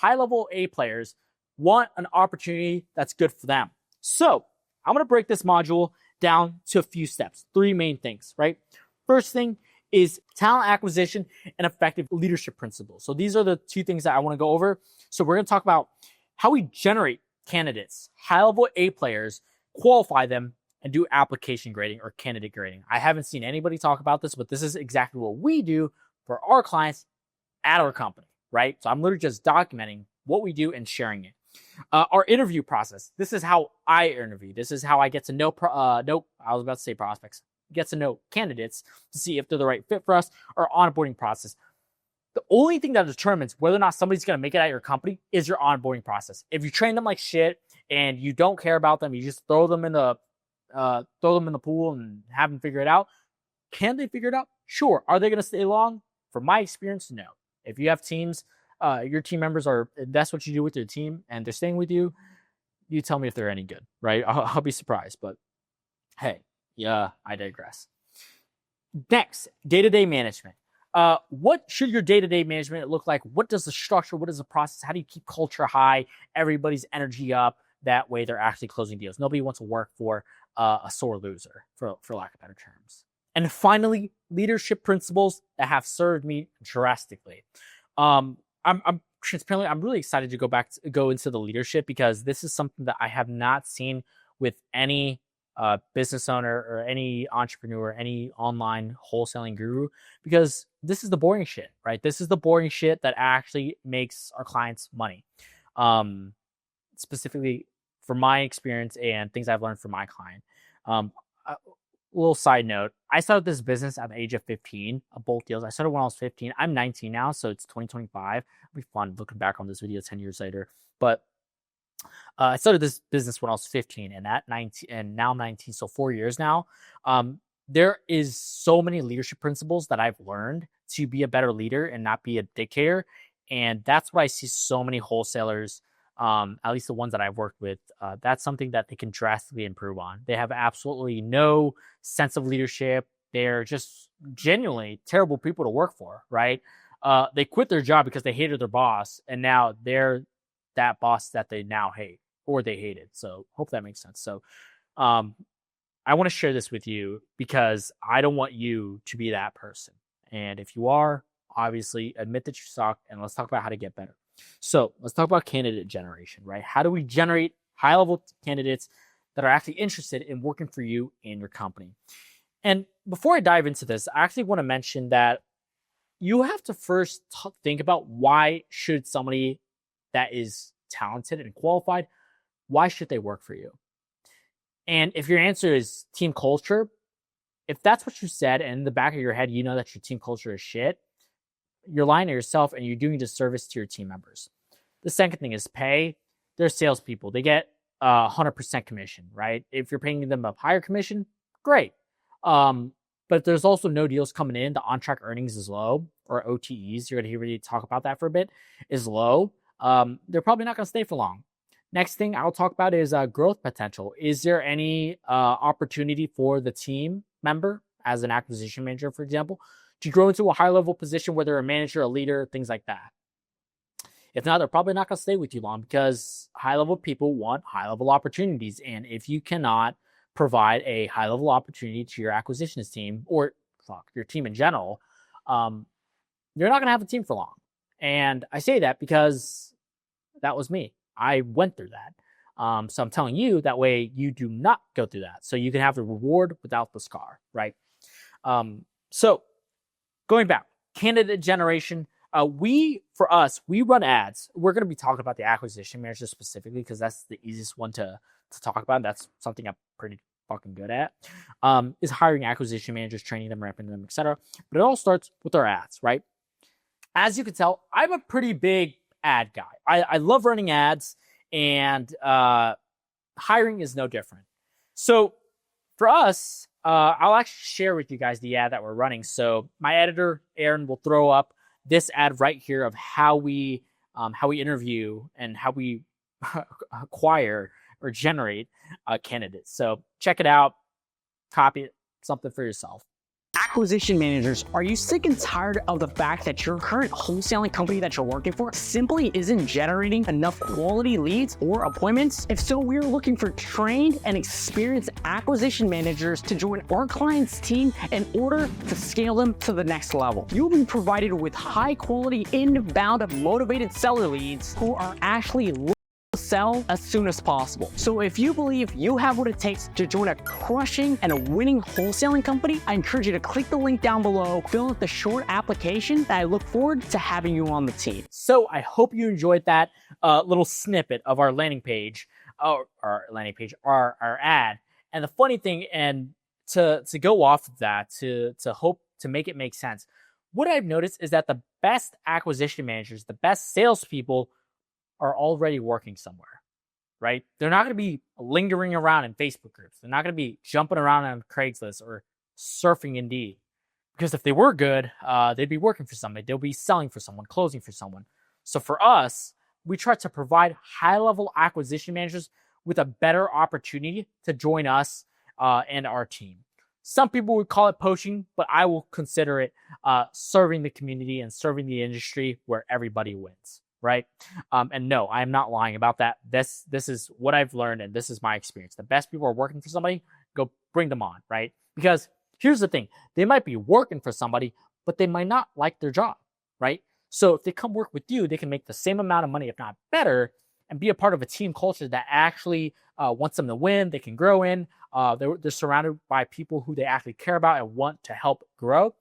high-level A players want an opportunity that's good for them. So I'm going to break this module down to a few steps, 3 main things, right? First thing is talent acquisition and effective leadership principles. So these are the 2 things that I want to go over. So we're going to talk about how we generate candidates, high-level A players, qualify them, and do application grading or candidate grading. I haven't seen anybody talk about this, but this is exactly what we do for our clients at our company, right? So I'm literally just documenting what we do and sharing it. Our interview process. This is how I interview. This is how I get to know, I was about to say prospects, get to know candidates to see if they're the right fit for us. Our onboarding process. The only thing that determines whether or not somebody's going to make it at your company is your onboarding process. If you train them like shit and you don't care about them, you just throw them in the pool and have them figure it out. Can they figure it out? Sure. Are they going to stay long? From my experience, no. If you have teams, your team members that's what you do with your team and they're staying with you, you tell me if they're any good, right? I'll be surprised, but hey, yeah, I digress. Next, day-to-day management. What should your day-to-day management look like? What does the structure, what is the process? How do you keep culture high, everybody's energy up? That way they're actually closing deals. Nobody wants to work for a sore loser, for lack of better terms. And finally, leadership principles that have served me drastically. I'm transparently, I'm really excited to go into the leadership because this is something that I have not seen with any business owner or any entrepreneur, any online wholesaling guru, because this is the boring shit, right? This is the boring shit that actually makes our clients money. Specifically from my experience and things I've learned from my client. A little side note, I started this business at the age of 15, bulk deals. I started when I was 15. I'm 19 now, so it's 2025. It'll be fun looking back on this video 10 years later. But I started this business when I was 15 and at 19 and now I'm 19, so 4 years now. There is so many leadership principles that I've learned to be a better leader and not be a dictator. And that's why I see so many wholesalers, at least the ones that I've worked with, that's something that they can drastically improve on. They have absolutely no sense of leadership. They're just genuinely terrible people to work for, right? They quit their job because they hated their boss, and now they're that boss that they now hate or they hated. So hope that makes sense. So I want to share this with you because I don't want you to be that person. And if you are, obviously admit that you suck, and let's talk about how to get better. So let's talk about candidate generation, right? How do we generate high-level candidates that are actually interested in working for you and your company? And before I dive into this, I actually want to mention that you have to first think about why should somebody that is talented and qualified, why should they work for you? And if your answer is team culture, if that's what you said and in the back of your head, you know that your team culture is shit, you're lying to yourself and you're doing a disservice to your team members. The second thing is pay. They're salespeople. They get 100% commission, right? If you're paying them a higher commission, great. But there's also no deals coming in. The on-track earnings is low, or OTEs. You're going to hear me talk about that for a bit, is low. They're probably not going to stay for long. Next thing I'll talk about is growth potential. Is there any opportunity for the team member as an acquisition manager, for example, to grow into a high-level position where they're a manager, a leader, things like that? If not, they're probably not going to stay with you long because high-level people want high-level opportunities. And if you cannot provide a high-level opportunity to your acquisitions team or your team in general, you're not going to have a team for long. And I say that because that was me. I went through that. So I'm telling you that way you do not go through that. So you can have the reward without the scar, right? So going back, candidate generation. We run ads. We're going to be talking about the acquisition manager specifically because that's the easiest one to talk about. And that's something I'm pretty fucking good at, is hiring acquisition managers, training them, ramping them, etc. But it all starts with our ads, right? As you can tell, I'm a pretty big ad guy. I love running ads, and hiring is no different. So for us, I'll actually share with you guys the ad that we're running. So my editor, Aaron, will throw up this ad right here of how we interview and how we acquire or generate candidates. So check it out, copy it, something for yourself. acquisition managers, are you sick and tired of the fact that your current wholesaling company that you're working for simply isn't generating enough quality leads or appointments? If so, we're looking for trained and experienced acquisition managers to join our client's team in order to scale them to the next level. You'll be provided with high quality inbound motivated seller leads who are actually sell as soon as possible. So if you believe you have what it takes to join a crushing and a winning wholesaling company, I encourage you to click the link down below, fill out the short application, that I look forward to having you on the team. So I hope you enjoyed that little snippet of our landing page, our ad. And the funny thing, and to go off of that, to hope to make it make sense, what I've noticed is that the best acquisition managers, the best salespeople, are already working somewhere, right? They're not going to be lingering around in Facebook groups. They're not going to be jumping around on Craigslist or surfing Indeed. Because if they were good, they'd be working for somebody. They'll be selling for someone, closing for someone. So for us, we try to provide high-level acquisition managers with a better opportunity to join us and our team. Some people would call it poaching, but I will consider it serving the community and serving the industry where everybody wins. Right? And no, I am not lying about that. This is what I've learned, and this is my experience. The best people are working for somebody, go bring them on, right? Because here's the thing. They might be working for somebody, but they might not like their job, right? So if they come work with you, they can make the same amount of money, if not better, and be a part of a team culture that actually wants them to win. They can grow in. They're surrounded by people who they actually care about and want to help grow.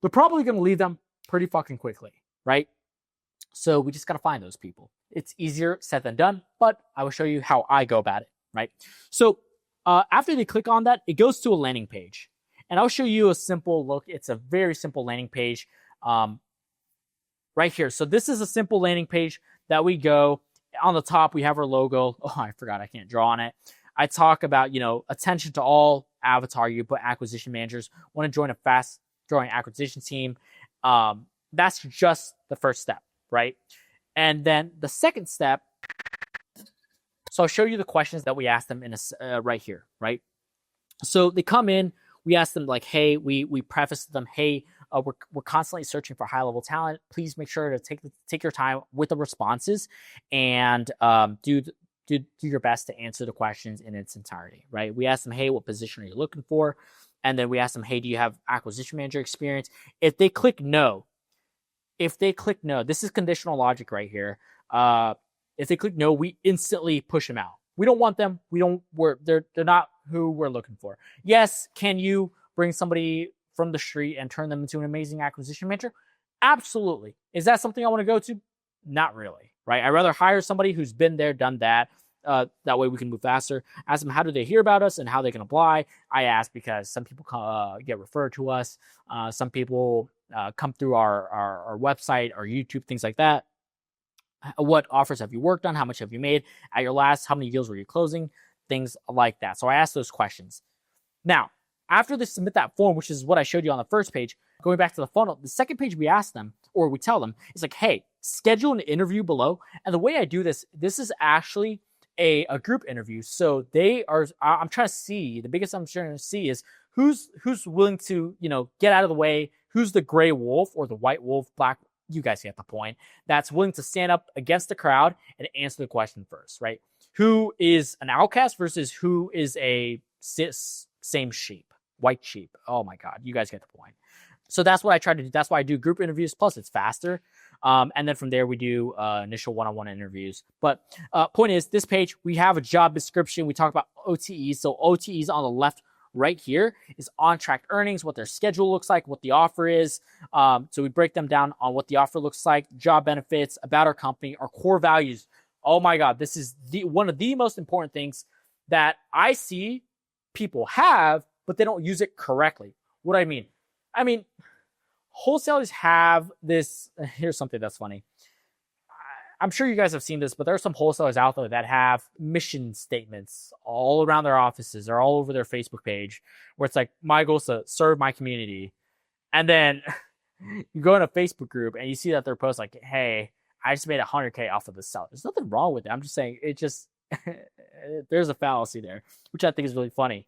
They're probably going to leave them pretty fucking quickly, right? So we just got to find those people. It's easier said than done, but I will show you how I go about it, right? So after they click on that, it goes to a landing page. And I'll show you a simple look. It's a very simple landing page right here. So this is a simple landing page that we go. On the top, we have our logo. Oh, I forgot I can't draw on it. I talk about, attention to all avatar you put acquisition managers want to join a fast-growing acquisition team. That's just the first step. Right? And then the second step, so I'll show you the questions that we asked them in right here, right? So they come in, we ask them like, hey, we preface to them, hey, we're constantly searching for high-level talent. Please make sure to take your time with the responses and do your best to answer the questions in its entirety, right? We ask them, hey, what position are you looking for? And then we ask them, hey, do you have acquisition manager experience? If they click no, this is conditional logic right here. If they click no, we instantly push them out. We don't want them. They're not who we're looking for. Yes, can you bring somebody from the street and turn them into an amazing acquisition manager? Absolutely. Is that something I want to go to? Not really, right? I'd rather hire somebody who's been there, done that. That way we can move faster. Ask them how do they hear about us and how they can apply. I ask because some people get referred to us. Some people come through our website, our YouTube, things like that. What offers have you worked on? How much have you made at your last? How many deals were you closing? Things like that. So I ask those questions. Now, after they submit that form, which is what I showed you on the first page, going back to the funnel, the second page we ask them, or we tell them, is like, hey, schedule an interview below. And the way I do this is actually a group interview. So I'm trying to see, the biggest I'm trying to see is who's willing to, get out of the way, who's the gray wolf or the white wolf, black, you guys get the point, that's willing to stand up against the crowd and answer the question first, right? Who is an outcast versus who is a same sheep, white sheep. Oh my God, you guys get the point. So that's what I try to do. That's why I do group interviews. Plus, it's faster. And then from there, we do initial one-on-one interviews. But point is, this page, we have a job description. We talk about OTEs. So OTEs on the left right here is on-track earnings, what their schedule looks like, what the offer is. So we break them down on what the offer looks like, job benefits, about our company, our core values. Oh my God, this is one of the most important things that I see people have, but they don't use it correctly. What do I mean? I mean, wholesalers have this. Here's something that's funny. I'm sure you guys have seen this, but there are some wholesalers out there that have mission statements all around their offices or all over their Facebook page where it's like, my goal is to serve my community. And then you go in a Facebook group and you see that they're post like, hey, I just made $100K off of this seller. There's nothing wrong with it. I'm just saying there's a fallacy there, which I think is really funny.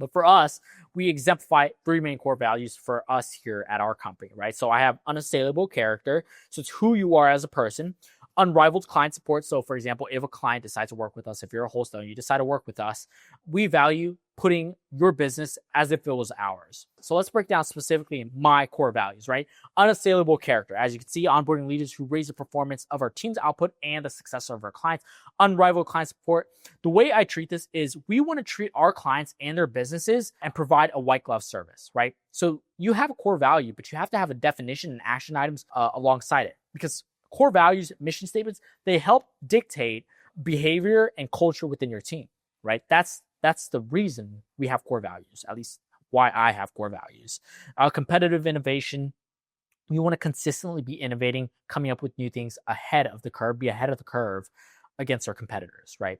But for us, we exemplify three main core values for us here at our company, right? So I have unassailable character. So it's who you are as a person. Unrivaled client support. So for example, if a client decides to work with us, if you're a wholesaler and you decide to work with us, we value putting your business as if it was ours. So let's break down specifically my core values, right? Unassailable character. As you can see, onboarding leaders who raise the performance of our team's output and the success of our clients. Unrivaled client support. The way I treat this is we want to treat our clients and their businesses and provide a white glove service, right? So you have a core value, but you have to have a definition and action items alongside it, because core values, mission statements, they help dictate behavior and culture within your team, right? That's the reason we have core values, at least why I have core values. Competitive innovation. We want to consistently be innovating, coming up with new things ahead of the curve, be ahead of the curve against our competitors, right?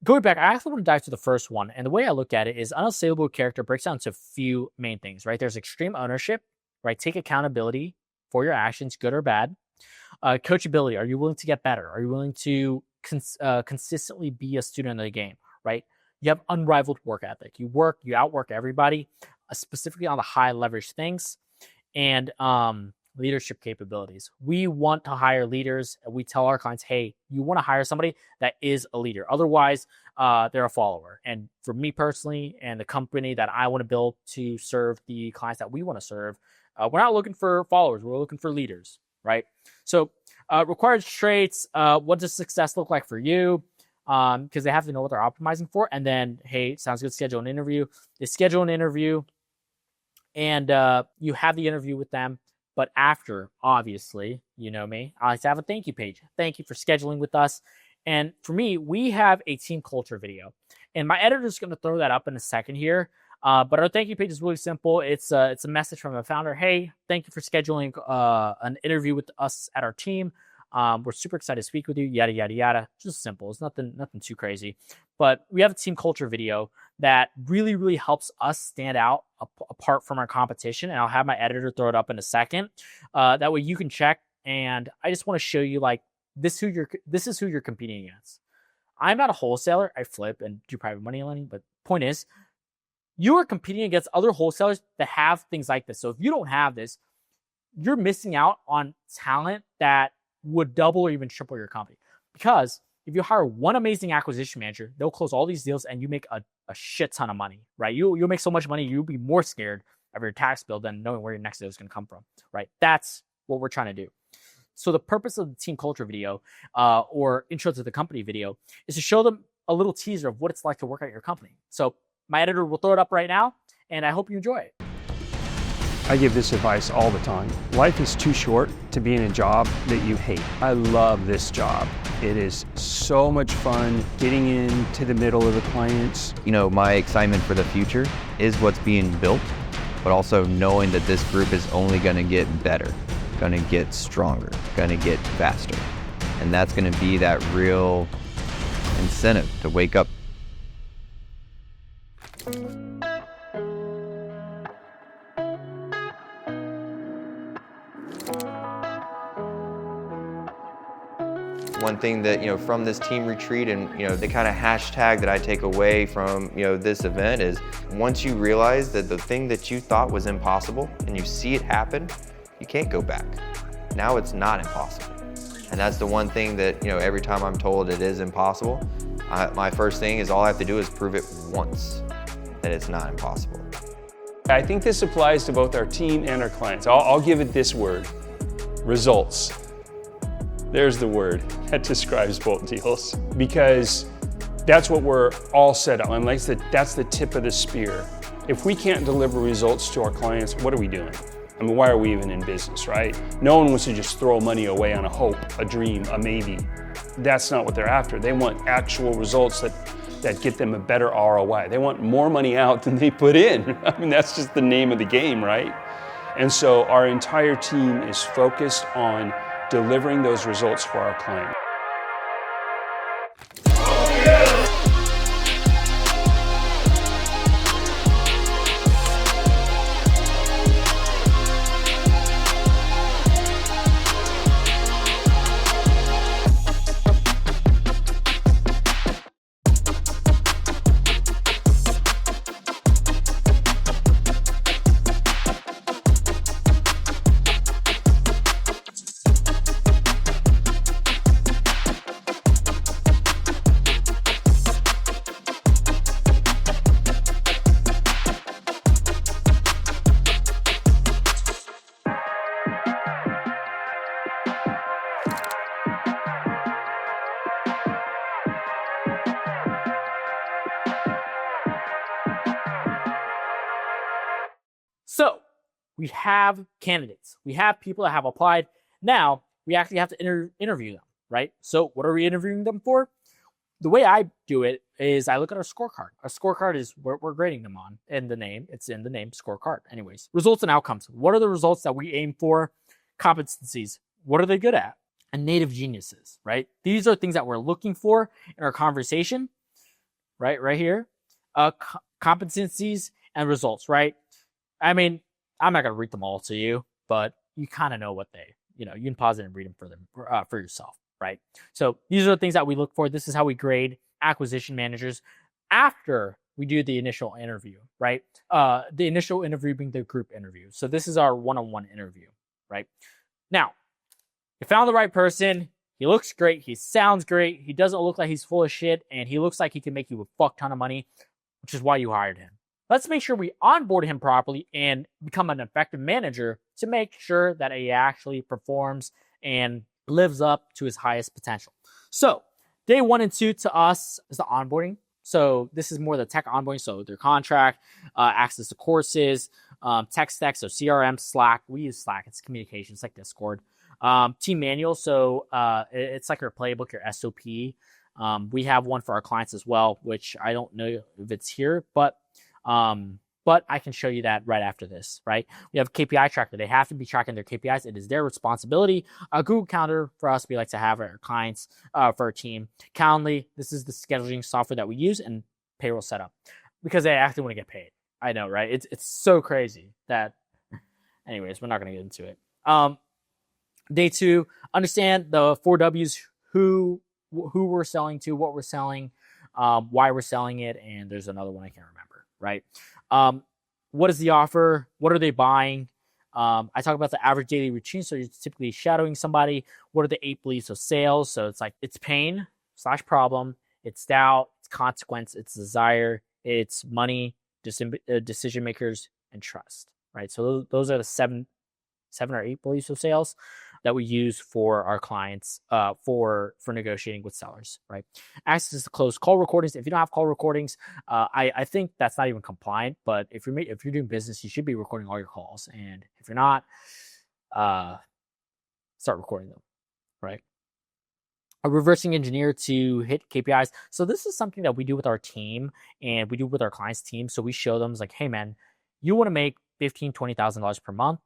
Going back, I actually want to dive to the first one. And the way I look at it is unassailable character breaks down to a few main things, right? There's extreme ownership, right? Take accountability for your actions, good or bad. Coachability. Are you willing to get better? Are you willing to consistently be a student of the game, right? You have unrivaled work ethic. You outwork everybody, specifically on the high leverage things, and leadership capabilities. We want to hire leaders. And we tell our clients, hey, you want to hire somebody that is a leader. Otherwise, they're a follower. And for me personally, and the company that I want to build to serve the clients that we want to serve, we're not looking for followers. We're looking for leaders, right? So required traits, what does success look like for you? Because they have to know what they're optimizing for. And then, hey, sounds good, schedule an interview. They schedule an interview, and you have the interview with them. But after, obviously, you know me, I like to have a thank you page. Thank you for scheduling with us. And for me, we have a team culture video. And my editor is going to throw that up in a second here. But our thank you page is really simple. It's a message from a founder. Hey, thank you for scheduling an interview with us at our team. We're super excited to speak with you. Yada yada yada. Just simple. It's nothing too crazy. But we have a team culture video that really, really helps us stand out apart from our competition. And I'll have my editor throw it up in a second. That way you can check. And I just want to show you, like, this is who you're competing against. I'm not a wholesaler. I flip and do private money lending. But point is, you are competing against other wholesalers that have things like this. So if you don't have this, you're missing out on talent that would double or even triple your company. Because if you hire one amazing acquisition manager, they'll close all these deals and you make a shit ton of money, right? You'll make so much money, you'll be more scared of your tax bill than knowing where your next deal is going to come from, right? That's what we're trying to do. So the purpose of the team culture video or intro to the company video is to show them a little teaser of what it's like to work at your company. So my editor will throw it up right now, and I hope you enjoy it. I give this advice all the time. Life is too short to be in a job that you hate. I love this job. It is so much fun getting into the middle of the clients. You know, my excitement for the future is what's being built, but also knowing that this group is only going to get better, going to get stronger, going to get faster. And that's going to be that real incentive to wake up. One thing that, from this team retreat and, the kind of hashtag that I take away from, this event is, once you realize that the thing that you thought was impossible and you see it happen, you can't go back. Now it's not impossible. And that's the one thing that, every time I'm told it is impossible, my first thing is all I have to do is prove it once that it's not impossible. I think this applies to both our team and our clients. I'll give it this word: results. There's the word that describes both deals, because that's what we're all set on. Like that's the tip of the spear. If we can't deliver results to our clients, what are we doing? I mean, why are we even in business, right? No one wants to just throw money away on a hope, a dream, a maybe. That's not what they're after. They want actual results that get them a better ROI. They want more money out than they put in. I mean, that's just the name of the game, right? And so our entire team is focused on delivering those results for our client. we have candidates. We have people that have applied. Now, we actually have to interview them, right? So what are we interviewing them for? The way I do it is I look at our scorecard. Our scorecard is what we're grading them on in the name. It's in the name scorecard. Anyways, results and outcomes. What are the results that we aim for? Competencies. What are they good at? And native geniuses, right? These are things that we're looking for in our conversation, right here. Competencies and results, right? I mean, I'm not going to read them all to you, but you kind of know what you can pause it and read them for yourself, right? So these are the things that we look for. This is how we grade acquisition managers after we do the initial interview, right? The initial interview being the group interview. So this is our one-on-one interview, right? Now, you found the right person. He looks great. He sounds great. He doesn't look like he's full of shit, and he looks like he can make you a fuck ton of money, which is why you hired him. Let's make sure we onboard him properly and become an effective manager to make sure that he actually performs and lives up to his highest potential. So day 1 and 2 to us is the onboarding. So this is more the tech onboarding. So their contract, access to courses, tech stack. So CRM, Slack. We use Slack. It's communication. It's like Discord. Team manual. So it's like your playbook, your SOP. We have one for our clients as well, which I don't know if it's here, but I can show you that right after this, right? We have KPI tracker. They have to be tracking their KPIs. It is their responsibility. A Google Calendar for us, we like to have our clients, for our team. Calendly, this is the scheduling software that we use, and payroll setup because they actually want to get paid. I know, right? It's so crazy that, anyways, we're not going to get into it. Day 2, understand the 4 W's, who we're selling to, what we're selling, why we're selling it, and there's another one I can't remember, right? What is the offer? What are they buying? I talk about the average daily routine. So you're typically shadowing somebody. What are the 8 beliefs of sales? So it's like, it's pain / problem. It's doubt. It's consequence. It's desire. It's money, decision makers, and trust, right? So those are the 7 or 8 beliefs of sales that we use for our clients, for negotiating with sellers, right? Access to close call recordings. If you don't have call recordings, I think that's not even compliant. But if you're doing business, you should be recording all your calls. And if you're not, start recording them, right? A reversing engineer to hit KPIs. So this is something that we do with our team and we do with our clients' team. So we show them like, hey man, you want to make $15,000, $20,000 per month.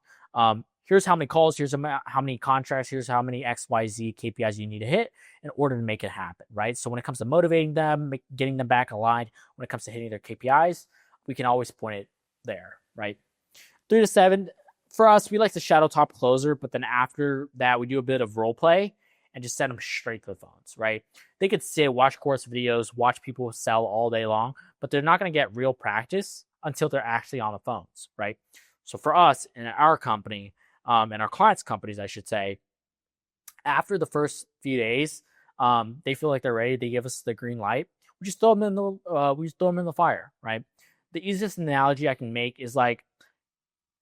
Here's how many calls, here's how many contracts, here's how many XYZ KPIs you need to hit in order to make it happen, right? So when it comes to motivating them, getting them back aligned, when it comes to hitting their KPIs, we can always point it there, right? 3 to 7, for us, we like to shadow top closer, but then after that, we do a bit of role play and just send them straight to the phones, right? They could sit, watch course videos, watch people sell all day long, but they're not going to get real practice until they're actually on the phones, right? So for us in our company, and our clients' companies, I should say, after the first few days, they feel like they're ready. They give us the green light. We just throw them in the fire, right? The easiest analogy I can make is like,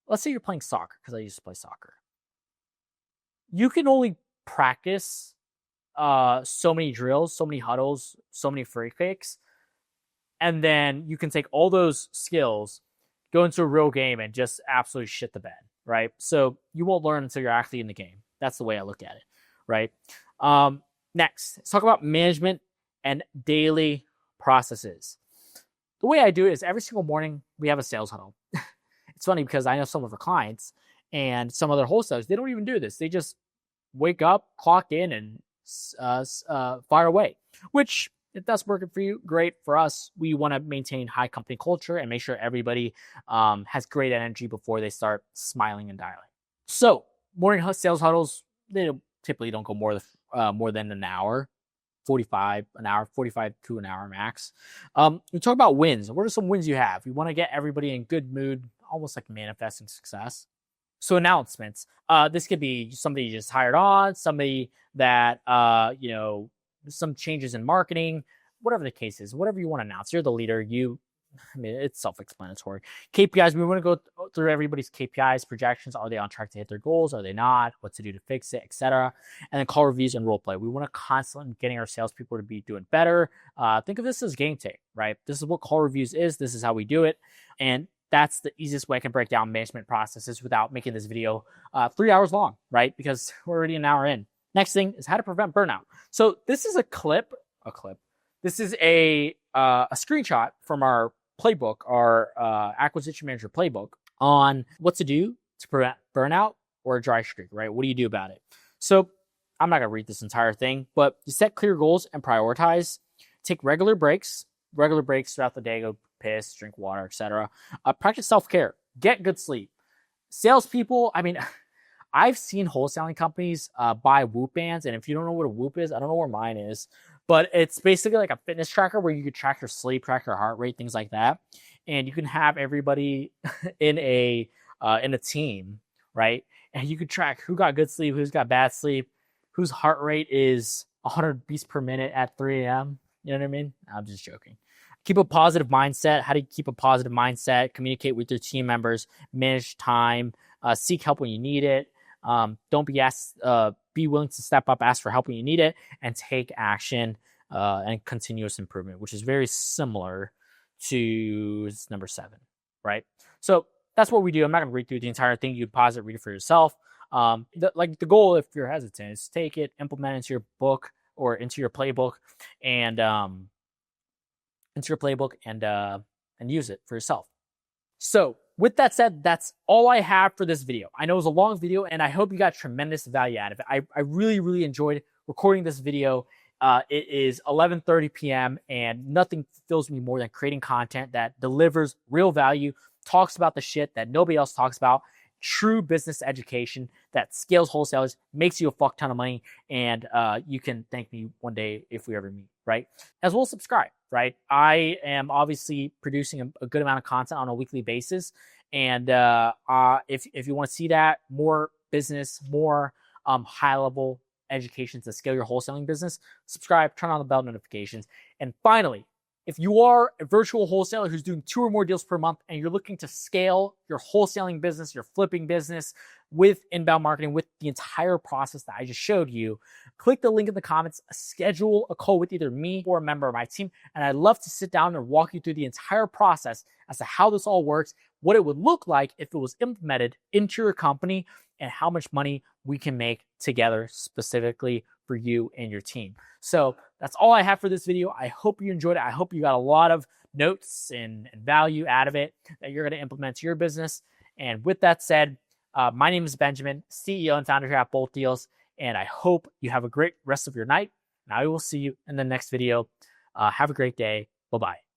let's say you're playing soccer, because I used to play soccer. You can only practice so many drills, so many huddles, so many free kicks, and then you can take all those skills, go into a real game, and just absolutely shit the bed. Right? So you won't learn until you're actually in the game. That's the way I look at it, right? Next, let's talk about management and daily processes. The way I do it is every single morning we have a sales huddle. It's funny because I know some of our clients and some other wholesalers, they don't even do this. They just wake up, clock in, and fire away, which if that's working for you, great. For us, we want to maintain high company culture and make sure everybody has great energy before they start smiling and dialing. So morning sales huddles, they typically don't go more than an hour, 45 to an hour max. We talk about wins. What are some wins you have? You want to get everybody in good mood, almost like manifesting success. So announcements. This could be somebody you just hired on, somebody that some changes in marketing, whatever the case is, whatever you want to announce. You're the leader. It's self-explanatory. KPIs, we want to go through everybody's KPIs, projections. Are they on track to hit their goals? Are they not? What to do to fix it, etc. And then call reviews and role play. We want to constantly getting our salespeople to be doing better. Think of this as game tape, right? This is what call reviews is. This is how we do it. And that's the easiest way I can break down management processes without making this video 3 hours long, right? Because we're already an hour in. Next thing is how to prevent burnout. So this is a clip. This is a screenshot from our playbook, our acquisition manager playbook on what to do to prevent burnout or a dry streak, right? What do you do about it? So I'm not going to read this entire thing, but you set clear goals and prioritize. Take regular breaks throughout the day. Go piss, drink water, etc. Practice self-care. Get good sleep. Salespeople, I mean, I've seen wholesaling companies buy Whoop bands, and if you don't know what a Whoop is, I don't know where mine is, but it's basically like a fitness tracker where you can track your sleep, track your heart rate, things like that, and you can have everybody in a team, right? And you can track who got good sleep, who's got bad sleep, whose heart rate is 100 beats per minute at 3 a.m. You know what I mean? I'm just joking. Keep a positive mindset. How do you keep a positive mindset? Communicate with your team members, manage time, seek help when you need it. Don't be be willing to step up, ask for help when you need it, and take action and continuous improvement, which is very similar to number 7, right? So that's what we do. I'm not going to read through the entire thing. You pause it, read it for yourself. The goal, if you're hesitant, is take it, implement it into your book or into your playbook, and use it for yourself. So with that said, that's all I have for this video. I know it was a long video, and I hope you got tremendous value out of it. I really, really enjoyed recording this video. It is 11:30 p.m. and nothing fills me more than creating content that delivers real value, talks about the shit that nobody else talks about, true business education that scales wholesalers, makes you a fuck ton of money, and you can thank me one day if we ever meet, right? As well as subscribe, right? I am obviously producing a good amount of content on a weekly basis, and if you want to see that, more business, more high-level education to scale your wholesaling business, subscribe, turn on the bell notifications. And finally, if you are a virtual wholesaler who's doing 2 or more deals per month and you're looking to scale your wholesaling business, your flipping business with inbound marketing, with the entire process that I just showed you, click the link in the comments, schedule a call with either me or a member of my team. And I'd love to sit down and walk you through the entire process as to how this all works, what it would look like if it was implemented into your company, and how much money we can make together specifically for you and your team. So that's all I have for this video. I hope you enjoyed it. I hope you got a lot of notes and value out of it that you're going to implement to your business. And with that said, my name is Benjamin, CEO and founder here at Bolt Deals, and I hope you have a great rest of your night. And I will see you in the next video. Have a great day. Bye-bye.